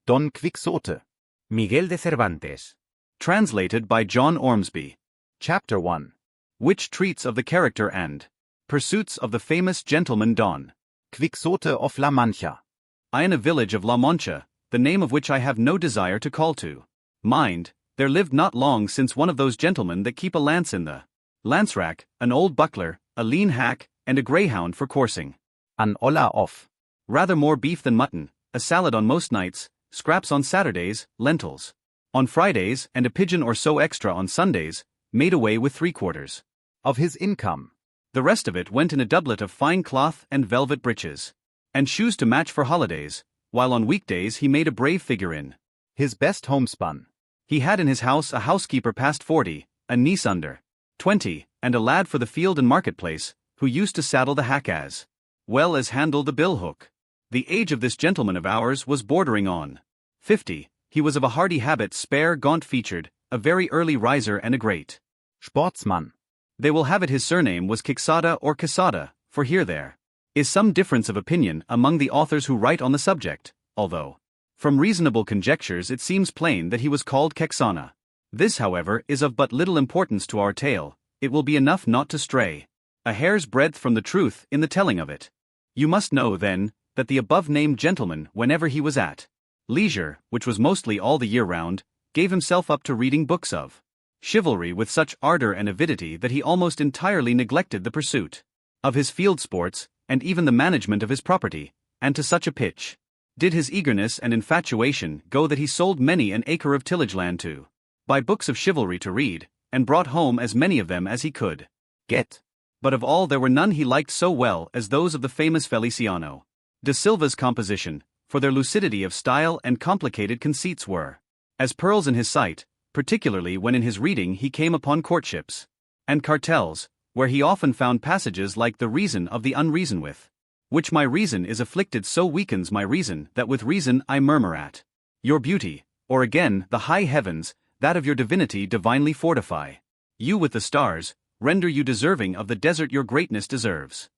Don Quixote. Miguel de Cervantes. Translated by John Ormsby. Chapter 1. Which treats of the character and pursuits of the famous gentleman Don Quixote of La Mancha. in a village of La Mancha, the name of which I have no desire to call to mind, there lived not long since one of those gentlemen that keep a lance in the lance rack, an old buckler, a lean hack, and a greyhound for coursing. An olla of Rather more beef than mutton, a salad on most nights, scraps on Saturdays, lentils on Fridays, and a pigeon or so extra on Sundays, made away with 3/4 of his income. The rest of it went in a doublet of fine cloth and velvet breeches, and shoes to match for holidays, while on weekdays he made a brave figure in his best homespun. He had in his house a housekeeper past 40, a niece under 20, and a lad for the field and marketplace, who used to saddle the hack as well as handle the bill hook. The age of this gentleman of ours was bordering on 50. He was of a hardy habit, spare, gaunt-featured, a very early riser and a great Sportsman. They will have it his surname was Quixote or Quixote, for here there is some difference of opinion among the authors who write on the subject, although from reasonable conjectures it seems plain that he was called Quixana. This, however, is of but little importance to our tale. It will be enough not to stray a hair's breadth from the truth in the telling of it. You must know, then, that the above-named gentleman, whenever he was at leisure, which was mostly all the year round, gave himself up to reading books of chivalry with such ardor and avidity that he almost entirely neglected the pursuit of his field sports, and even the management of his property, and to such a pitch did his eagerness and infatuation go that he sold many an acre of tillage land to buy books of chivalry to read, and brought home as many of them as he could get. But of all there were none he liked so well as those of the famous Feliciano de Silva's composition, for their lucidity of style and complicated conceits were as pearls in his sight, particularly when in his reading he came upon courtships and cartels, where he often found passages like the reason of the unreason with which my reason is afflicted so weakens my reason that with reason I murmur at your beauty, or again the high heavens, that of your divinity divinely fortify you with the stars, render you deserving of the desert your greatness deserves.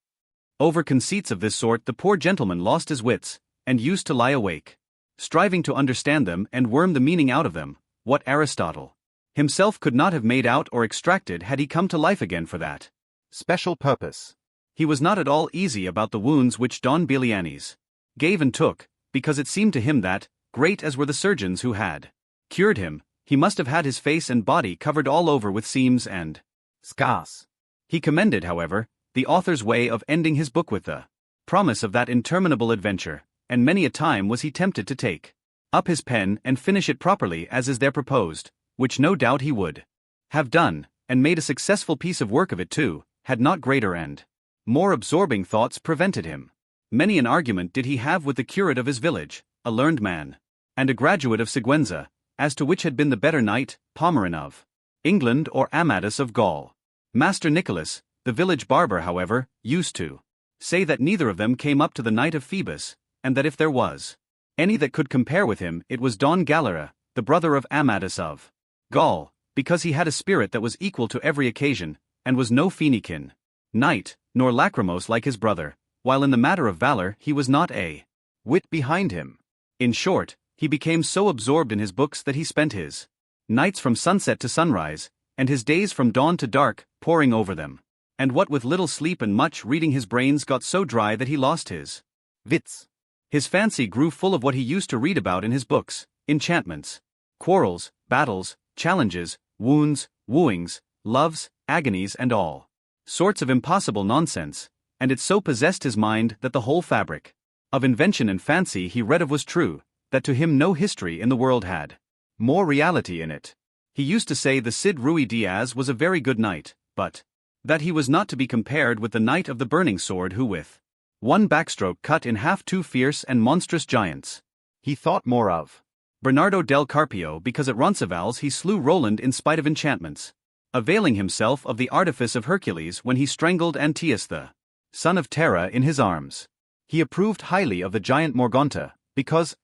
Over conceits of this sort the poor gentleman lost his wits, and used to lie awake, striving to understand them and worm the meaning out of them, what Aristotle himself could not have made out or extracted had he come to life again for that special purpose. He was not at all easy about the wounds which Don Belianis gave and took, because it seemed to him that, great as were the surgeons who had cured him, he must have had his face and body covered all over with seams and scars. He commended, however, the author's way of ending his book with the promise of that interminable adventure, and many a time was he tempted to take up his pen and finish it properly as is there proposed, which no doubt he would have done, and made a successful piece of work of it too, had not greater and more absorbing thoughts prevented him. Many an argument did he have with the curate of his village, a learned man, and a graduate of Siguenza, as to which had been the better knight, Pomeron of England or Amadis of Gaul. Master Nicholas, the village barber, however, used to say that neither of them came up to the knight of Phoebus, and that if there was any that could compare with him it was Don Galera, the brother of Amadis of Gaul, because he had a spirit that was equal to every occasion, and was no Phoenician knight, nor lachrymose like his brother, while in the matter of valor he was not a whit behind him. In short, he became so absorbed in his books that he spent his nights from sunset to sunrise, and his days from dawn to dark, poring over them. And what with little sleep and much reading his brains got so dry that he lost his wits. His fancy grew full of what he used to read about in his books, enchantments, quarrels, battles, challenges, wounds, wooings, loves, agonies and all sorts of impossible nonsense, and it so possessed his mind that the whole fabric of invention and fancy he read of was true, that to him no history in the world had more reality in it. He used to say the Cid Ruy Diaz was a very good knight, but that he was not to be compared with the knight of the burning sword who with one backstroke cut in half two fierce and monstrous giants. He thought more of Bernardo del Carpio because at Roncesvalles he slew Roland in spite of enchantments, availing himself of the artifice of Hercules when he strangled Antaeus the son of Terra in his arms. He approved highly of the giant Morgante, because,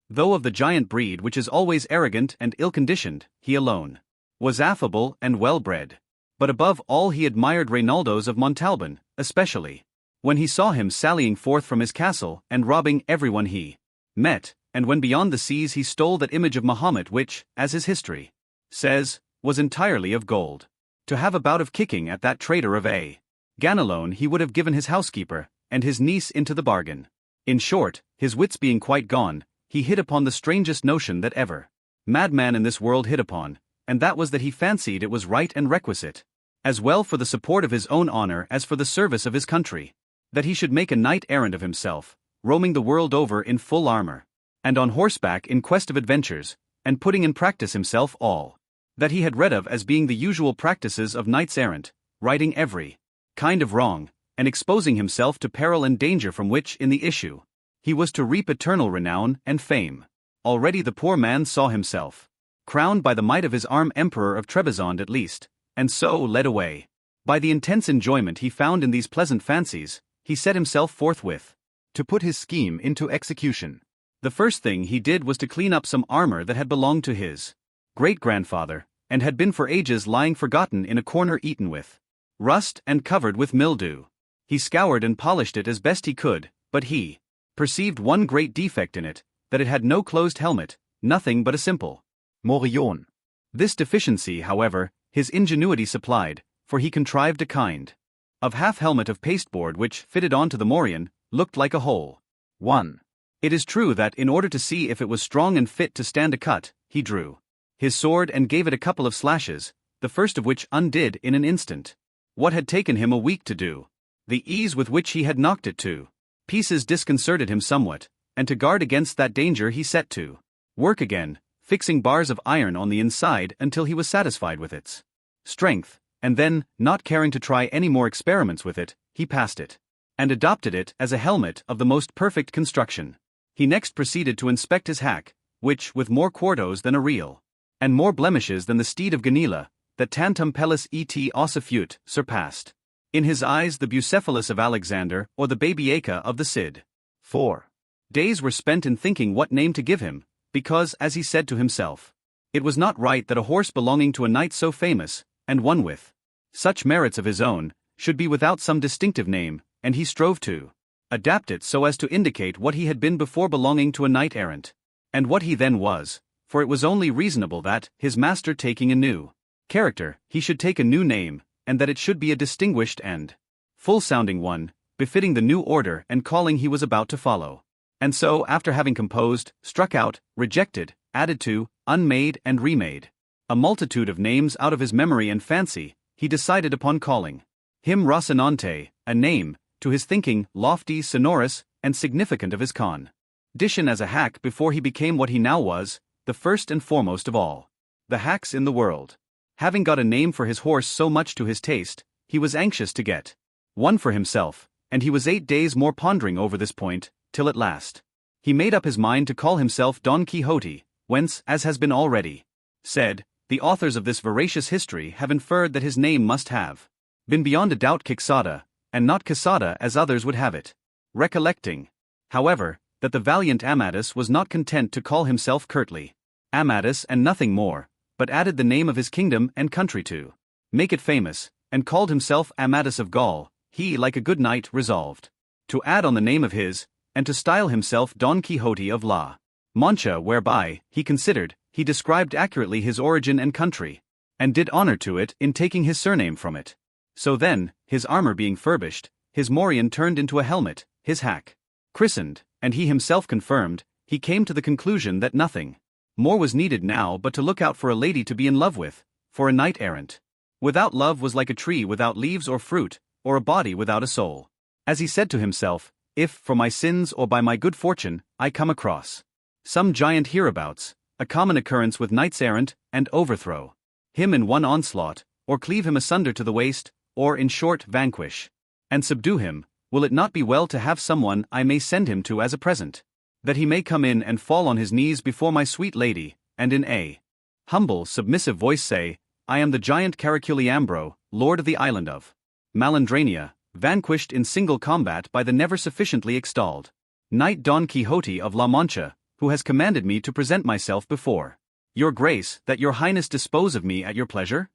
though of the giant breed which is always arrogant and ill-conditioned, he alone was affable and well-bred. But above all he admired Reynaldos of Montalban, especially when he saw him sallying forth from his castle and robbing everyone he met, and when beyond the seas he stole that image of Mahomet which, as his history says, was entirely of gold. To have a bout of kicking at that traitor of a Ganelon he would have given his housekeeper, and his niece into the bargain. In short, his wits being quite gone, he hit upon the strangest notion that ever madman in this world hit upon, and that was that he fancied it was right and requisite, as well for the support of his own honor as for the service of his country, that he should make a knight-errant of himself, roaming the world over in full armor, and on horseback in quest of adventures, and putting in practice himself all that he had read of as being the usual practices of knights-errant, righting every kind of wrong, and exposing himself to peril and danger from which, in the issue, he was to reap eternal renown and fame. Already the poor man saw himself crowned by the might of his arm Emperor of Trebizond at least, and so led away by the intense enjoyment he found in these pleasant fancies, he set himself forthwith to put his scheme into execution. The first thing he did was to clean up some armor that had belonged to his great-grandfather, and had been for ages lying forgotten in a corner eaten with rust and covered with mildew. He scoured and polished it as best he could, but he perceived one great defect in it, that it had no closed helmet, nothing but a simple morion. This deficiency, however, his ingenuity supplied, for he contrived a kind of half-helmet of pasteboard which, fitted on to the morion, looked like a whole 1. It is true that in order to see if it was strong and fit to stand a cut, he drew his sword and gave it a couple of slashes, the first of which undid in an instant what had taken him a week to do. The ease with which he had knocked it to pieces disconcerted him somewhat, and to guard against that danger he set to work again, fixing bars of iron on the inside until he was satisfied with its strength, and then, not caring to try any more experiments with it, he passed it and adopted it as a helmet of the most perfect construction. He next proceeded to inspect his hack, which, with more quartos than a reel, and more blemishes than the steed of Ganila, that tantum pellis et ossifute, surpassed in his eyes the Bucephalus of Alexander or the Babieca of the Cid. 4. Days were spent in thinking what name to give him, because, as he said to himself, it was not right that a horse belonging to a knight so famous, and one with such merits of his own, should be without some distinctive name, and he strove to adapt it so as to indicate what he had been before belonging to a knight-errant, and what he then was, for it was only reasonable that, his master taking a new character, he should take a new name, and that it should be a distinguished and full-sounding one, befitting the new order and calling he was about to follow. And so, after having composed, struck out, rejected, added to, unmade and remade a multitude of names out of his memory and fancy, he decided upon calling him Rocinante, a name, to his thinking, lofty, sonorous, and significant of his condition as a hack before he became what he now was, the first and foremost of all the hacks in the world. Having got a name for his horse so much to his taste, he was anxious to get one for himself, and he was 8 days more pondering over this point, till at last he made up his mind to call himself Don Quixote, whence, as has been already said, the authors of this veracious history have inferred that his name must have been beyond a doubt Quixote, and not Quixote as others would have it. Recollecting, however, that the valiant Amadis was not content to call himself curtly Amadis and nothing more, but added the name of his kingdom and country to make it famous, and called himself Amadis of Gaul, he, like a good knight, resolved to add on the name of his, and to style himself Don Quixote of La Mancha, whereby, he considered, he described accurately his origin and country, and did honor to it in taking his surname from it. So then, his armor being furbished, his morion turned into a helmet, his hack christened, and he himself confirmed, he came to the conclusion that nothing more was needed now but to look out for a lady to be in love with, for a knight-errant without love was like a tree without leaves or fruit, or a body without a soul. As he said to himself, if, for my sins or by my good fortune, I come across some giant hereabouts, a common occurrence with knights-errant, and overthrow him in one onslaught, or cleave him asunder to the waist, or in short vanquish and subdue him, will it not be well to have someone I may send him to as a present, that he may come in and fall on his knees before my sweet lady, and in a humble, submissive voice say, I am the giant Caraculiambro, lord of the island of Malandrania, vanquished in single combat by the never sufficiently extolled knight Don Quixote of La Mancha, who has commanded me to present myself before your grace, that your highness dispose of me at your pleasure?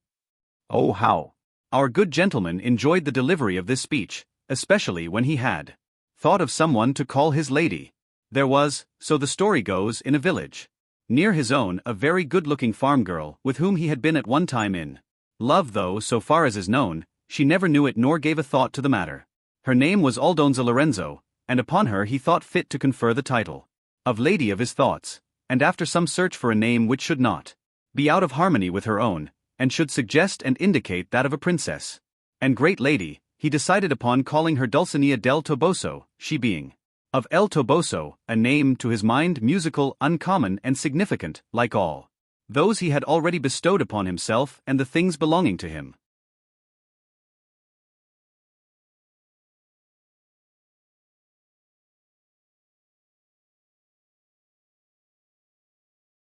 Oh, how Our good gentleman enjoyed the delivery of this speech, especially when he had thought of someone to call his lady. There was, so the story goes, in a village near his own, a very good-looking farm girl with whom he had been at one time in love, though, so far as is known, she never knew it nor gave a thought to the matter. Her name was Aldonza Lorenzo, and upon her he thought fit to confer the title of Lady of his thoughts, and after some search for a name which should not be out of harmony with her own, and should suggest and indicate that of a princess and great lady, he decided upon calling her Dulcinea del Toboso, she being of El Toboso, a name, to his mind, musical, uncommon, and significant, like all those he had already bestowed upon himself and the things belonging to him.